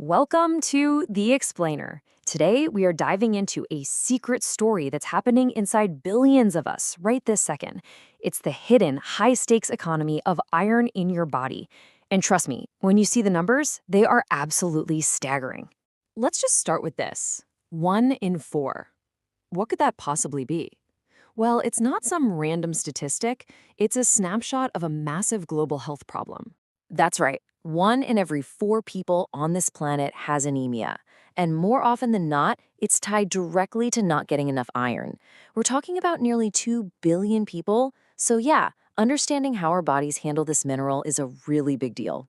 Welcome to The Explainer. Today, we are diving into a secret story that's happening inside billions of us right this second. It's the hidden, high-stakes economy of iron in your body. And trust me, when you see the numbers, they are absolutely staggering. Let's just start with this. 1 in 4. What could that possibly be? Well, it's not some random statistic. It's a snapshot of a massive global health problem. That's right. 1 in every 4 people on this planet has anemia. And more often than not, it's tied directly to not getting enough iron. We're talking about nearly 2 billion people. So yeah, understanding how our bodies handle this mineral is a really big deal.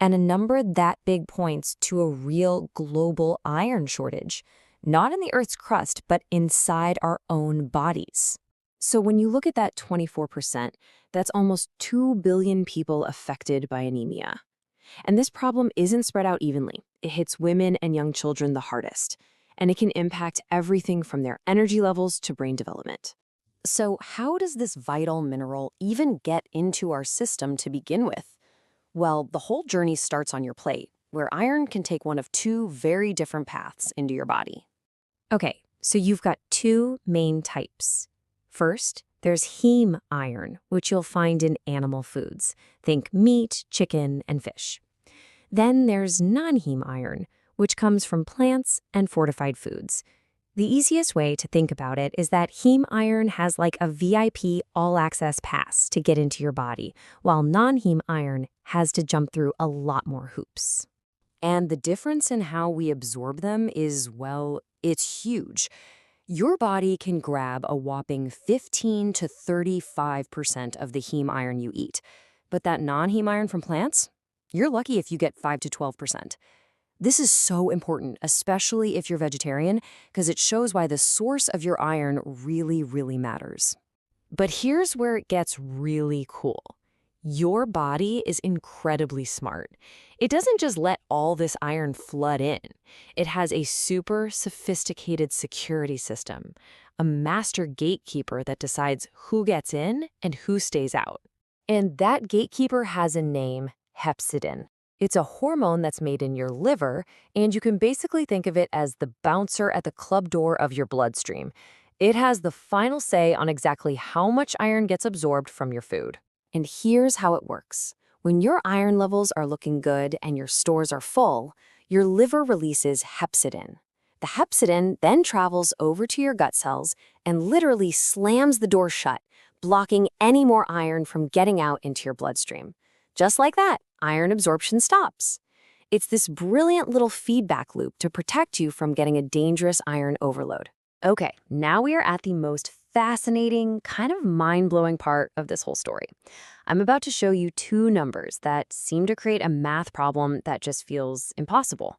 And a number that big points to a real global iron shortage. Not in the Earth's crust, but inside our own bodies. So when you look at that 24%, that's almost 2 billion people affected by anemia. And this problem isn't spread out evenly. It hits women and young children the hardest, and it can impact everything from their energy levels to brain development. So how does this vital mineral even get into our system to begin with? Well, the whole journey starts on your plate, where iron can take one of 2 very different paths into your body. Okay, so you've got 2 main types. First, there's heme iron, which you'll find in animal foods. Think meat, chicken, and fish. Then there's non-heme iron, which comes from plants and fortified foods. The easiest way to think about it is that heme iron has like a VIP all-access pass to get into your body, while non-heme iron has to jump through a lot more hoops. And the difference in how we absorb them is, well, it's huge. Your body can grab a whopping 15 to 35% of the heme iron you eat. But that non-heme iron from plants? You're lucky if you get 5 to 12%. This is so important, especially if you're vegetarian, because it shows why the source of your iron really matters. But here's where it gets really cool. Your body is incredibly smart. It doesn't just let all this iron flood in. It has a super sophisticated security system, a master gatekeeper that decides who gets in and who stays out. And that gatekeeper has a name, Hepcidin. It's a hormone that's made in your liver, and you can basically think of it as the bouncer at the club door of your bloodstream. It has the final say on exactly how much iron gets absorbed from your food. And here's how it works. When your iron levels are looking good and your stores are full, your liver releases hepcidin. The hepcidin then travels over to your gut cells and literally slams the door shut, blocking any more iron from getting out into your bloodstream. Just like that, iron absorption stops. It's this brilliant little feedback loop to protect you from getting a dangerous iron overload. Okay, now we are at the most fascinating, kind of mind-blowing part of this whole story. I'm about to show you 2 numbers that seem to create a math problem that just feels impossible.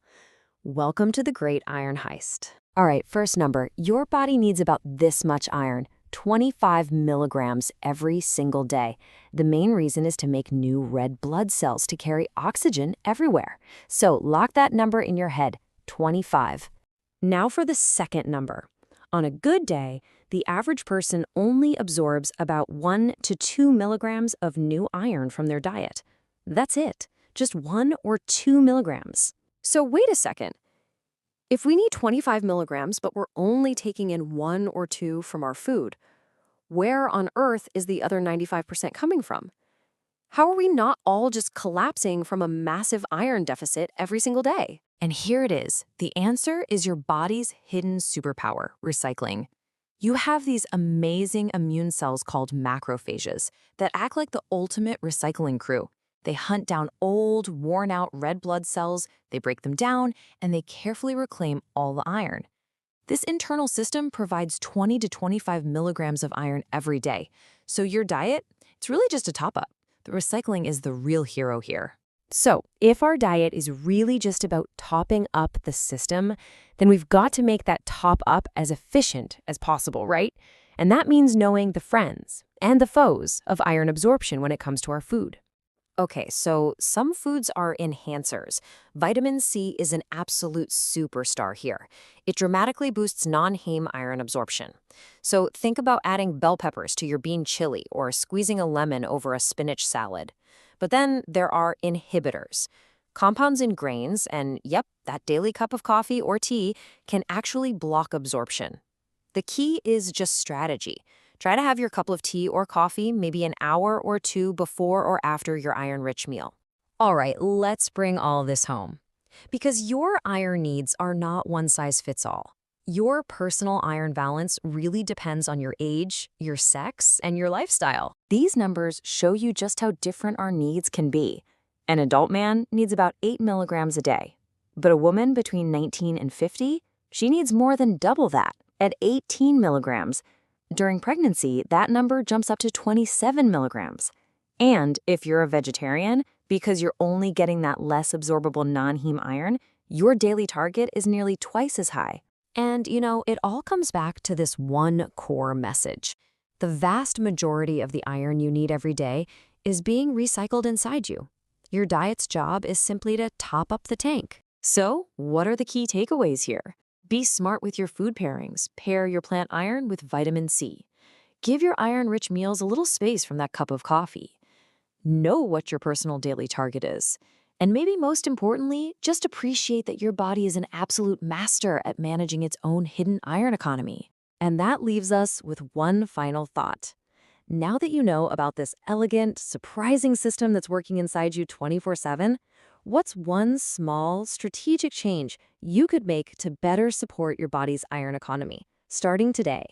Welcome to the great iron heist. All right, first number. Your body needs about this much iron, 25 milligrams every single day. The main reason is to make new red blood cells to carry oxygen everywhere. So lock that number in your head, 25. Now for the second number. On a good day, the average person only absorbs about 1 to 2 milligrams of new iron from their diet. That's it, just 1 or 2 milligrams. So wait a second. If we need 25 milligrams, but we're only taking in 1 or 2 from our food, where on earth is the other 95% coming from? How are we not all just collapsing from a massive iron deficit every single day? And here it is. The answer is your body's hidden superpower, recycling. You have these amazing immune cells called macrophages that act like the ultimate recycling crew. They hunt down old, worn-out red blood cells, they break them down, and they carefully reclaim all the iron. This internal system provides 20 to 25 milligrams of iron every day. So your diet, it's really just a top-up. The recycling is the real hero here. So, if our diet is really just about topping up the system, then we've got to make that top up as efficient as possible, right? And that means knowing the friends and the foes of iron absorption when it comes to our food. Okay, so some foods are enhancers. Vitamin C is an absolute superstar here. It dramatically boosts non-heme iron absorption. So think about adding bell peppers to your bean chili or squeezing a lemon over a spinach salad. But then there are inhibitors. Compounds in grains and, yep, that daily cup of coffee or tea can actually block absorption. The key is just strategy. Try to have your cup of tea or coffee maybe an hour or two before or after your iron-rich meal. All right, let's bring all this home. Because your iron needs are not one size fits all. Your personal iron balance really depends on your age, your sex, and your lifestyle. These numbers show you just how different our needs can be. An adult man needs about 8 milligrams a day. But a woman between 19 and 50, she needs more than double that, at 18 milligrams. During pregnancy, that number jumps up to 27 milligrams. And if you're a vegetarian, because you're only getting that less absorbable non-heme iron, your daily target is nearly twice as high. And, it all comes back to this one core message. The vast majority of the iron you need every day is being recycled inside you. Your diet's job is simply to top up the tank. So, what are the key takeaways here? Be smart with your food pairings. Pair your plant iron with vitamin C. Give your iron-rich meals a little space from that cup of coffee. Know what your personal daily target is. And maybe most importantly, just appreciate that your body is an absolute master at managing its own hidden iron economy. And that leaves us with one final thought. Now that you know about this elegant, surprising system that's working inside you 24/7, what's one small, strategic change you could make to better support your body's iron economy, starting today?